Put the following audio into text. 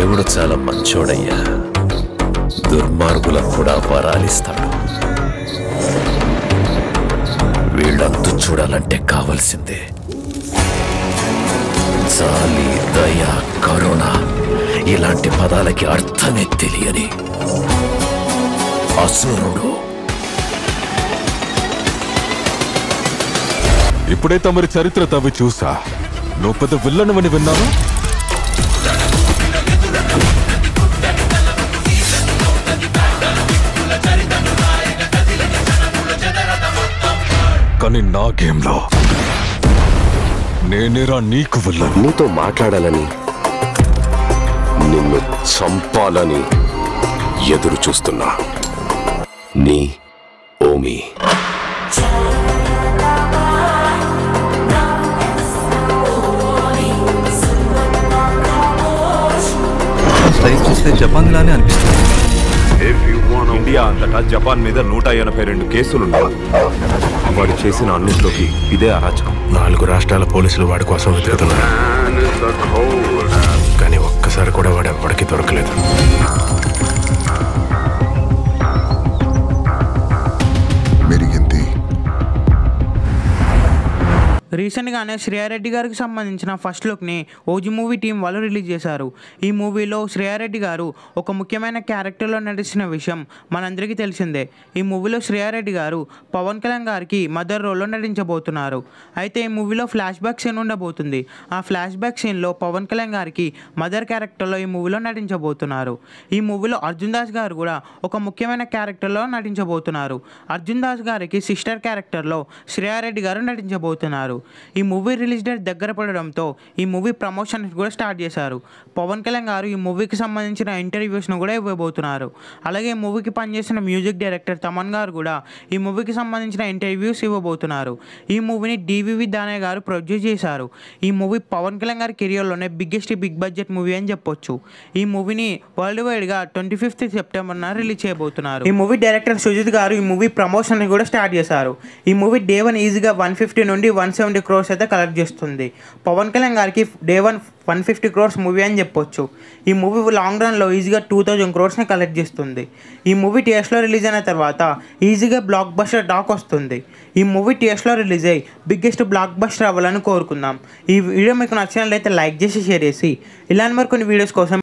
దేవుడు చాలా మంచోడయ్యా, దుర్మార్గులకు కూడా వరాలిస్తాడు. వీళ్ళంతు చూడాలంటే కావలసిందే జాలి, దయ, కరుణ. ఇలాంటి పదాలకి అర్థమే తెలియని అసురుడు. ఇప్పుడే తమరి చరిత్ర తవ్వి చూసా. నువ్వు పెద్ద విల్లనవని విన్నాను. కానీ నా గేమ్లో నేనేరా నీకు విల్లను. నీతో మాట్లాడాలని, నిన్ను చంపాలని ఎదురు చూస్తున్నా. నీ ఓమి. స్టైల్ చూస్తే జపాన్ లానే అనిపిస్తుంది. ఇండియా అంతటా జపాన్ మీద 182 కేసులున్నాయి. వాడు చేసిన అన్నింటిలోకి ఇదే అరాచకం. 4 రాష్ట్రాల పోలీసులు వాడి కోసం వెతుకుతున్నారు, కానీ ఒక్కసారి కూడా వాడు ఎప్పటికీ దొరకలేదు. రీసెంట్గానే శ్రేయారెడ్డి గారికి సంబంధించిన ఫస్ట్ లుక్ని ఓజీ మూవీ టీం వాళ్ళు రిలీజ్ చేశారు. ఈ మూవీలో శ్రేయారెడ్డి గారు ఒక ముఖ్యమైన క్యారెక్టర్లో నటించిన విషయం మనందరికీ తెలిసిందే. ఈ మూవీలో శ్రేయారెడ్డి గారు పవన్ కళ్యాణ్ గారికి మదర్ రోల్లో నటించబోతున్నారు. అయితే ఈ మూవీలో ఫ్లాష్ బ్యాక్ సీన్ ఉండబోతుంది. ఆ ఫ్లాష్ బ్యాక్ సీన్లో పవన్ కళ్యాణ్ గారికి మదర్ క్యారెక్టర్లో ఈ మూవీలో నటించబోతున్నారు. ఈ మూవీలో అర్జున్ దాస్ గారు కూడా ఒక ముఖ్యమైన క్యారెక్టర్లో నటించబోతున్నారు. అర్జున్ దాస్ గారికి సిస్టర్ క్యారెక్టర్లో శ్రేయారెడ్డి గారు నటించబోతున్నారు. ఈ మూవీ రిలీజ్ డేట్ దగ్గర పడడంతో ఈ మూవీ ప్రమోషన్ కూడా స్టార్ట్ చేశారు. పవన్ కళ్యాణ్ గారు ఈ మూవీకి సంబంధించిన ఇంటర్వ్యూస్ను కూడా ఇవ్వబోతున్నారు. అలాగే ఈ మూవీకి పనిచేసిన మ్యూజిక్ డైరెక్టర్ తమన్ గారు కూడా ఈ మూవీకి సంబంధించిన ఇంటర్వ్యూస్ ఇవ్వబోతున్నారు. ఈ మూవీని డివివి దానయ్య గారు ప్రొడ్యూస్ చేశారు. ఈ మూవీ పవన్ కళ్యాణ్ గారి కెరియర్లోనే బిగ్ బడ్జెట్ మూవీ అని చెప్పొచ్చు. ఈ మూవీని వరల్డ్ వైడ్గా 25th సెప్టెంబర్న రిలీజ్ చేయబోతున్నారు. ఈ మూవీ డైరెక్టర్ సుజిత్ గారు ఈ మూవీ ప్రమోషన్ కూడా స్టార్ట్ చేశారు. ఈ మూవీ డే 1 ఈజీగా 150 నుండి 170 crores అయితే కలెక్ట్ చేస్తుంది. పవన్ కళ్యాణ్ గారికి డే 1 150 crores మూవీ అని చెప్పొచ్చు. ఈ మూవీ లాంగ్ రన్లో ఈజీగా 2000 crores కలెక్ట్ చేస్తుంది. ఈ మూవీ థియేటర్స్లో రిలీజ్ అయిన తర్వాత ఈజీగా బ్లాక్ బస్టర్ టాక్ వస్తుంది. ఈ మూవీ థియేటర్స్లో రిలీజ్ అయ్యి బిగ్గెస్ట్ బ్లాక్ బస్టర్ అవ్వాలని కోరుకుందాం. ఈ వీడియో మీకు నచ్చినట్లయితే లైక్ చేసి షేర్ చేసి ఇలాంటి మరి కొన్ని వీడియోస్ కోసం